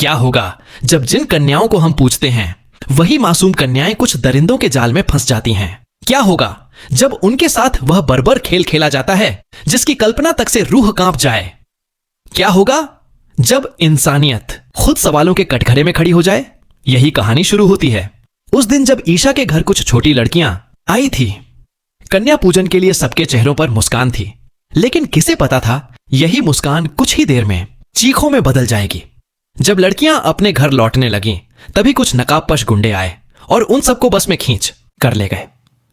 क्या होगा जब जिन कन्याओं को हम पूछते हैं वही मासूम कन्याएं कुछ दरिंदों के जाल में फंस जाती हैं? क्या होगा जब उनके साथ वह बर्बर खेल खेला जाता है जिसकी कल्पना तक से रूह कांप जाए? क्या होगा जब इंसानियत खुद सवालों के कटघरे में खड़ी हो जाए? यही कहानी शुरू होती है उस दिन जब ईशा के घर कुछ छोटी लड़कियां आई थी। कन्या पूजन के लिए सबके चेहरों पर मुस्कान थी, लेकिन किसे पता था यही मुस्कान कुछ ही देर में चीखों में बदल जाएगी। जब लड़कियां अपने घर लौटने लगीं, तभी कुछ नकाबपोश गुंडे आए और उन सबको बस में खींच कर ले गए।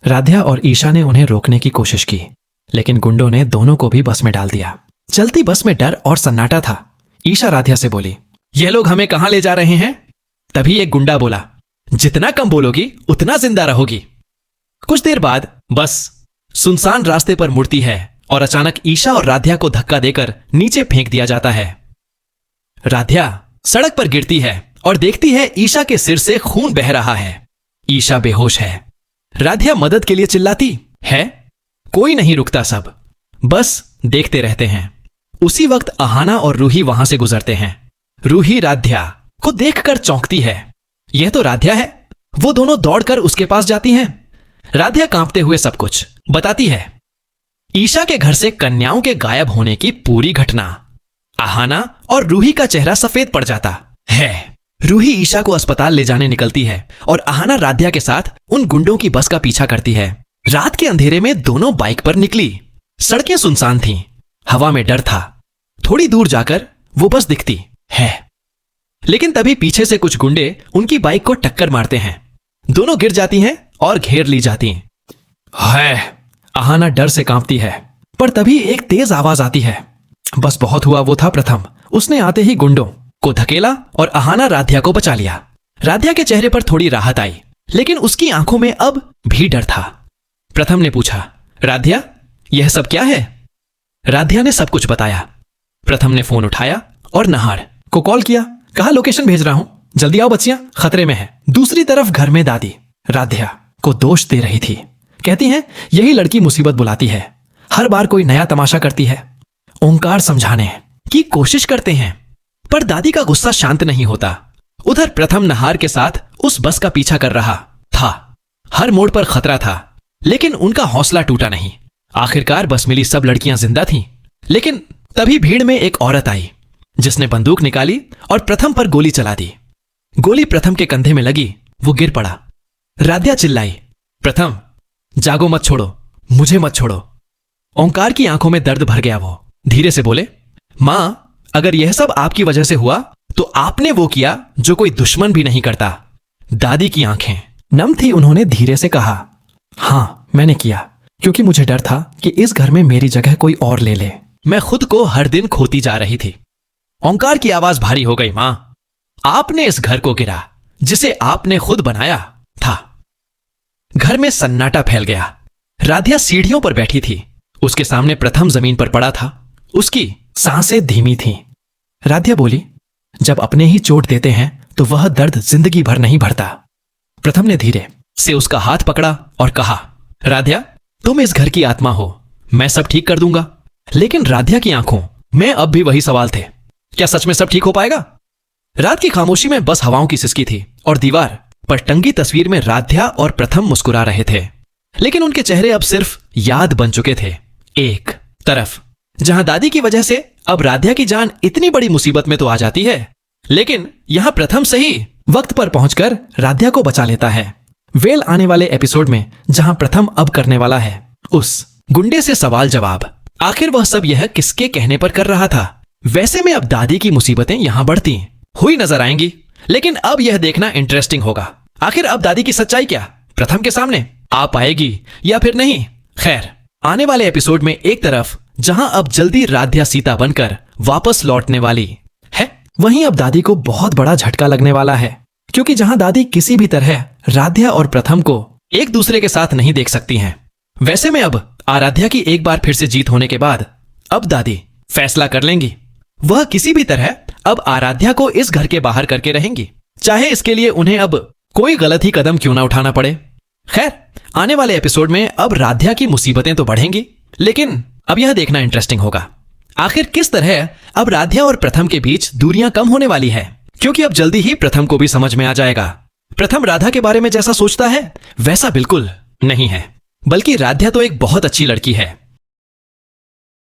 राध्या और ईशा ने उन्हें रोकने की कोशिश की, लेकिन गुंडों ने दोनों को भी बस में डाल दिया। चलती बस में डर और सन्नाटा था। ईशा राध्या से बोली, ये लोग हमें कहां ले जा रहे हैं? तभी एक गुंडा बोला, जितना कम बोलोगी उतना जिंदा रहोगी। कुछ देर बाद बस सुनसान रास्ते पर मुड़ती है और अचानक ईशा और राध्या को धक्का देकर नीचे फेंक दिया जाता है। राध्या सड़क पर गिरती है और देखती है ईशा के सिर से खून बह रहा है। ईशा बेहोश है। राध्या मदद के लिए चिल्लाती है, कोई नहीं रुकता, सब बस देखते रहते हैं। उसी वक्त अहाना और रूही वहां से गुजरते हैं। रूही राध्या को देखकर चौंकती है, यह तो राध्या है। वो दोनों दौड़कर उसके पास जाती हैं। राध्या कांपते हुए सब कुछ बताती है। ईशा के घर से कन्याओं के गायब होने की पूरी घटना। अहाना और रूही का चेहरा सफेद पड़ जाता है। रूही ईशा को अस्पताल ले जाने निकलती है और अहाना राध्या के साथ उन गुंडों की बस का पीछा करती है। रात के अंधेरे में दोनों बाइक पर निकली। सड़कें सुनसान थीं, हवा में डर था। थोड़ी दूर जाकर वो बस दिखती है, लेकिन तभी पीछे से कुछ गुंडे उनकी बाइक को टक्कर मारते हैं। दोनों गिर जाती हैं और घेर ली जाती है। अहाना डर से कांपती है, पर तभी एक तेज आवाज आती है। बस बहुत हुआ वो था प्रथम। उसने आते ही गुंडों को धकेला और अहाना राध्या को बचा लिया। राध्या के चेहरे पर थोड़ी राहत आई, लेकिन उसकी आंखों में अब भी डर था। प्रथम ने पूछा, राध्या यह सब क्या है? राध्या ने सब कुछ बताया। प्रथम ने फोन उठाया और नहार को कॉल किया, कहा लोकेशन भेज रहा हूं, जल्दी आओ, बच्चियां खतरे में है। दूसरी तरफ घर में दादी राध्या को दोष दे रही थी। कहती हैं, यही लड़की मुसीबत बुलाती है, हर बार कोई नया तमाशा करती है। ओंकार समझाने की कोशिश करते हैं, पर दादी का गुस्सा शांत नहीं होता। उधर प्रथम नहार के साथ उस बस का पीछा कर रहा था। हर मोड़ पर खतरा था, लेकिन उनका हौसला टूटा नहीं। आखिरकार बस मिली सब लड़कियां जिंदा थीं, लेकिन तभी भीड़ में एक औरत आई जिसने बंदूक निकाली और प्रथम पर गोली चला दी। गोली प्रथम के कंधे में लगी, वो गिर पड़ा। राध्या चिल्लाई, प्रथम जागो, मत छोड़ो, मुझे मत छोड़ो। ओंकार की आंखों में दर्द भर गया। वो धीरे से बोले, मां, अगर यह सब आपकी वजह से हुआ तो आपने वो किया जो कोई दुश्मन भी नहीं करता। दादी की आंखें नम थी। उन्होंने धीरे से कहा, हां मैंने किया, क्योंकि मुझे डर था कि इस घर में मेरी जगह कोई और ले ले। मैं खुद को हर दिन खोती जा रही थी। ओंकार की आवाज भारी हो गई, मां, आपने इस घर को गिरा जिसे आपने खुद बनाया था। घर में सन्नाटा फैल गया। राध्या सीढ़ियों पर बैठी थी। उसके सामने प्रथम जमीन पर पड़ा था। उसकी सांसें धीमी थीं। राध्या बोली, जब अपने ही चोट देते हैं तो वह दर्द जिंदगी भर नहीं भरता। प्रथम ने धीरे से उसका हाथ पकड़ा और कहा, राध्या तुम इस घर की आत्मा हो, मैं सब ठीक कर दूंगा। लेकिन राध्या की आंखों में अब भी वही सवाल थे, क्या सच में सब ठीक हो पाएगा? रात की खामोशी में बस हवाओं की सिसकी थी और दीवार पर टंगी तस्वीर में राध्या और प्रथम मुस्कुरा रहे थे, लेकिन उनके चेहरे अब सिर्फ याद बन चुके थे। एक तरफ जहां दादी की वजह से अब राध्या की जान इतनी बड़ी मुसीबत में तो आ जाती है, लेकिन यहां प्रथम सही वक्त पर पहुंचकर राध्या को बचा लेता है। वेल आने वाले एपिसोड में जहां प्रथम अब करने वाला है उस गुंडे से सवाल जवाब। आखिर वह सब यह किसके कहने पर कर रहा था? वैसे में अब दादी की मुसीबतें यहां बढ़ती हुई नजर आएंगी, लेकिन अब यह देखना इंटरेस्टिंग होगा। आखिर अब दादी की सच्चाई क्या प्रथम के सामने आ पाएगी या फिर नहीं? खैर, आने वाले एपिसोड में एक तरफ जहां अब जल्दी राध्या सीता बनकर वापस लौटने वाली है, वहीं अब दादी को बहुत बड़ा झटका लगने वाला है, क्योंकि जहां दादी किसी भी तरह राध्या और प्रथम को एक दूसरे के साथ नहीं देख सकती हैं, वैसे में अब आराध्या की एक बार फिर से जीत होने के बाद अब दादी फैसला कर लेंगी। वह किसी भी तरह अब आराध्या को इस घर के बाहर करके रहेंगी, चाहे इसके लिए उन्हें अब कोई गलत ही कदम क्यों ना उठाना पड़े। खैर, आने वाले एपिसोड में अब राध्या की मुसीबतें तो बढ़ेंगी, लेकिन अब यह देखना इंटरेस्टिंग होगा आखिर किस तरह अब राध्या और प्रथम के बीच दूरियां कम होने वाली है। क्योंकि अब जल्दी ही प्रथम को भी समझ में आ जाएगा। प्रथम राधा के बारे में जैसा सोचता है वैसा बिल्कुल नहीं है, बल्कि राध्या तो एक बहुत अच्छी लड़की है।